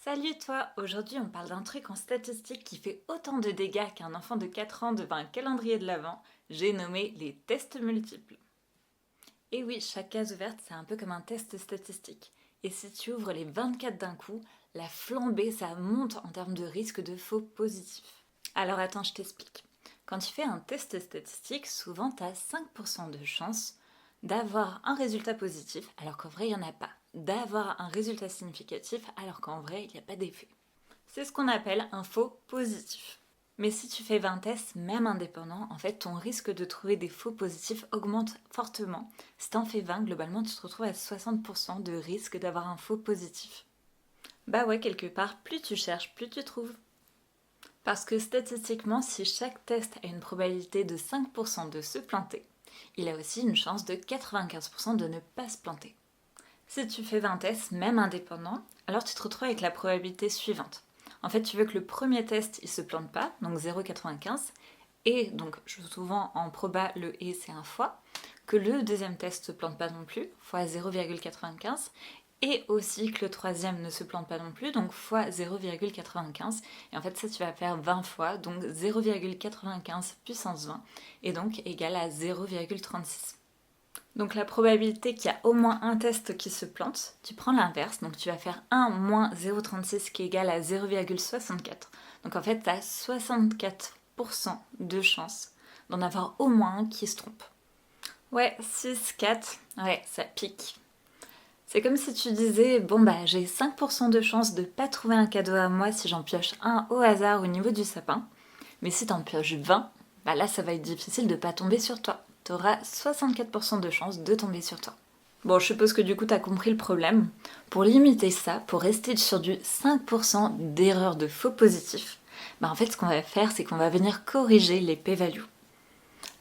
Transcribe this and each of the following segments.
Salut toi, aujourd'hui on parle d'un truc en statistique qui fait autant de dégâts qu'un enfant de 4 ans devant un calendrier de l'Avent, j'ai nommé les tests multiples. Et oui, chaque case ouverte c'est un peu comme un test statistique. Et si tu ouvres les 24 d'un coup, la flambée ça monte en termes de risque de faux positifs. Alors attends, je t'explique. Quand tu fais un test statistique, souvent tu as 5% de chance d'avoir un résultat positif, alors qu'en vrai il n'y en a pas. D'avoir un résultat significatif, alors qu'en vrai il n'y a pas d'effet. C'est ce qu'on appelle un faux positif. Mais si tu fais 20 tests, même indépendants, en fait ton risque de trouver des faux positifs augmente fortement. Si t'en fais 20, globalement tu te retrouves à 60% de risque d'avoir un faux positif. Bah ouais, quelque part, plus tu cherches, plus tu trouves. Parce que statistiquement, si chaque test a une probabilité de 5% de se planter, il a aussi une chance de 95% de ne pas se planter. Si tu fais 20 tests, même indépendants, alors tu te retrouves avec la probabilité suivante. En fait, tu veux que le premier test, il se plante pas, donc 0,95, et donc souvent en proba, le et c'est un fois, que le deuxième test se plante pas non plus, fois 0,95, et aussi que le troisième ne se plante pas non plus, donc fois 0,95. Et en fait, ça, tu vas faire 20 fois, donc 0,95 puissance 20, et donc égal à 0,36. Donc la probabilité qu'il y a au moins un test qui se plante, tu prends l'inverse, donc tu vas faire 1 moins 0,36 qui est égal à 0,64. Donc en fait, tu as 64% de chance d'en avoir au moins un qui se trompe. Ouais, 6, 4, ouais, ça pique. C'est comme si tu disais, bon bah j'ai 5% de chance de pas trouver un cadeau à moi si j'en pioche un au hasard au niveau du sapin. Mais si t'en pioches 20, bah là ça va être difficile de pas tomber sur toi. T'auras 64% de chance de tomber sur toi. Bon, je suppose que du coup t'as compris le problème. Pour limiter ça, pour rester sur du 5% d'erreurs de faux positifs, bah en fait ce qu'on va faire c'est qu'on va venir corriger les p-values.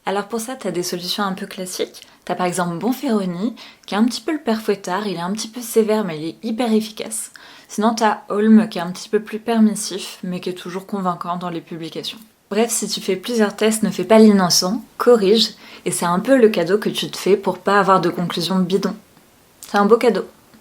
Alors pour ça, tu as des solutions un peu classiques. Tu as par exemple Bonferroni, qui est un petit peu le père Fouettard, il est un petit peu sévère mais il est hyper efficace. Sinon tu as Holm, qui est un petit peu plus permissif, mais qui est toujours convaincant dans les publications. Bref, si tu fais plusieurs tests, ne fais pas l'innocent, corrige, et c'est un peu le cadeau que tu te fais pour pas avoir de conclusion bidon. C'est un beau cadeau.